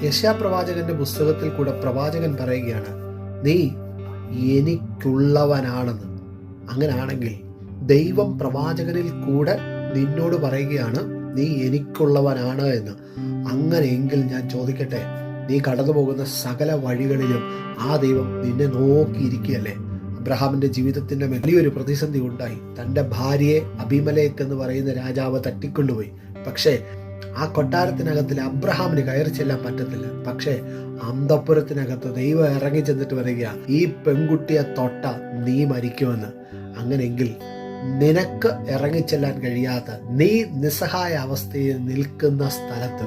യെശയ്യാ പുസ്തകത്തിൽ കൂടെ പ്രവാചകൻ പറയുകയാണ്, നീ എനിക്കുള്ളവനാണെന്ന്. അങ്ങനാണെങ്കിൽ ദൈവം പ്രവാചകനിൽ കൂടെ നിന്നോട് പറയുകയാണ്, നീ എനിക്കുള്ളവനാണ് എന്ന്. അങ്ങനെയെങ്കിൽ ഞാൻ ചോദിക്കട്ടെ, നീ കടന്നു പോകുന്ന സകല വഴികളിലും ആ ദൈവം നിന്നെ നോക്കിയിരിക്കുകയല്ലേ? അബ്രഹാമിന്റെ ജീവിതത്തിന്റെ വലിയൊരു പ്രതിസന്ധി ഉണ്ടായി. തൻ്റെ ഭാര്യയെ അബീമലേക്ക് എന്ന് പറയുന്ന രാജാവ് തട്ടിക്കൊണ്ടുപോയി. പക്ഷേ ആ കൊട്ടാരത്തിനകത്തിൽ അബ്രഹാമിന് കയറി ചെല്ലാൻ പറ്റത്തില്ല. പക്ഷേ അന്തഃപുരത്തിനകത്ത് ദൈവം ഇറങ്ങി ചെന്നിട്ട് പറയുക, ഈ പെൺകുട്ടിയെ തൊട്ട നീ മരിക്കുമെന്ന്. അങ്ങനെയെങ്കിൽ നിനക്ക് ഇറങ്ങിച്ചെല്ലാൻ കഴിയാത്ത, നീ നിസ്സഹായ അവസ്ഥയിൽ നിൽക്കുന്ന സ്ഥലത്ത്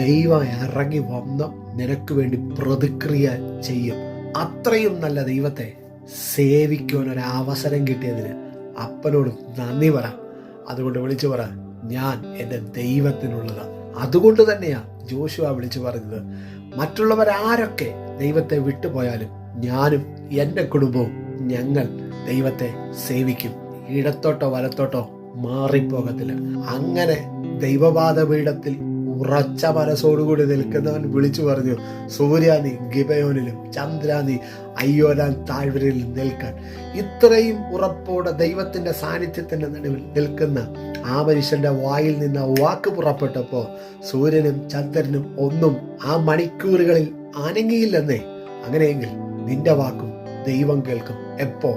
ദൈവം ഇറങ്ങി വന്ന് നിനക്ക് വേണ്ടി പ്രതിക്രിയ ചെയ്യും. അത്രയും നല്ല ദൈവത്തെ സേവിക്കുവാൻ ഒരു അവസരം കിട്ടിയതിന് അപ്പനോട് നന്ദി പറ. അതുകൊണ്ട് വിളിച്ചു പറ, ഞാൻ എൻ്റെ ദൈവത്തിനുള്ളതാണ്. അതുകൊണ്ട് തന്നെയാ ജോഷുവ വിളിച്ചു പറഞ്ഞത്, മറ്റുള്ളവരാരൊക്കെ ദൈവത്തെ വിട്ടുപോയാലും ഞാനും എൻ്റെ കുടുംബവും ഞങ്ങൾ ദൈവത്തെ സേവിക്കും. ഇടത്തോട്ടോ വലത്തോട്ടോ മാറിപ്പോകത്തില്ല. അങ്ങനെ ദൈവപാദപീഠത്തിൽ ഉറച്ച മനസ്സോടുകൂടി നിൽക്കുന്നവൻ വിളിച്ചു പറഞ്ഞു, സൂര്യ നീ ഗിബയോനിലും ചന്ദ്ര നീ അയ്യോലാൻ താഴ്വരയിലും നിൽക്കാൻ. ഇത്രയും ഉറപ്പോടെ ദൈവത്തിന്റെ സാന്നിധ്യത്തിന്റെ നടുവിൽ നിൽക്കുന്ന ആ മനുഷ്യന്റെ വായിൽ നിന്ന് വാക്ക് പുറപ്പെട്ടപ്പോൾ സൂര്യനും ചന്ദ്രനും ഒന്നും ആ മണിക്കൂറുകളിൽ അനങ്ങിയില്ലെന്നേ. അങ്ങനെയെങ്കിൽ നിന്റെ വാക്കും ദൈവം കേൾക്കും. എപ്പോ?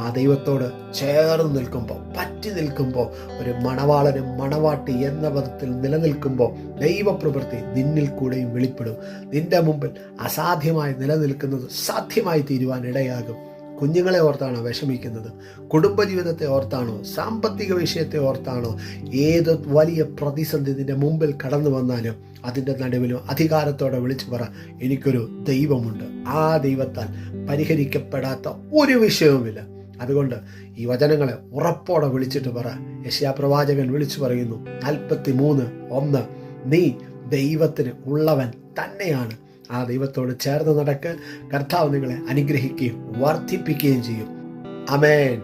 ആ ദൈവത്തോട് ചേർന്ന് നിൽക്കുമ്പോൾ, പറ്റി നിൽക്കുമ്പോൾ, ഒരു മണവാളനും മണവാട്ടി എന്ന പദത്തിൽ നിലനിൽക്കുമ്പോൾ ദൈവപ്രവൃത്തി നിന്നിൽ കൂടെയും വെളിപ്പെടും. നിന്റെ മുമ്പിൽ അസാധ്യമായി നിലനിൽക്കുന്നത് സാധ്യമായി തീരുവാൻ ഇടയാകും. കുഞ്ഞുങ്ങളെ ഓർത്താണോ വിഷമിക്കുന്നത്? കുടുംബജീവിതത്തെ ഓർത്താണോ? സാമ്പത്തിക വിഷയത്തെ ഓർത്താണോ? ഏത് വലിയ പ്രതിസന്ധി നിന്റെ മുമ്പിൽ കടന്നു വന്നാലും അതിൻ്റെ നടുവിലും അധികാരത്തോടെ വിളിച്ചു പറ, എനിക്കൊരു ദൈവമുണ്ട്. ആ ദൈവത്താൽ പരിഹരിക്കപ്പെടാത്ത ഒരു വിഷയവുമില്ല. അതുകൊണ്ട് ഈ വചനങ്ങളെ ഉറപ്പോടെ വിളിച്ചിട്ട് പറ. യെശയ്യാ പ്രവാചകൻ വിളിച്ചു പറയുന്നു 43:1, നീ ദൈവത്തിന് ഉള്ളവൻ തന്നെയാണ്. ആ ദൈവത്തോട് ചേർന്ന് നടക്ക്. കർത്താവ് നിങ്ങളെ അനുഗ്രഹിക്കുകയും വർദ്ധിപ്പിക്കുകയും ചെയ്യും. ആമേൻ.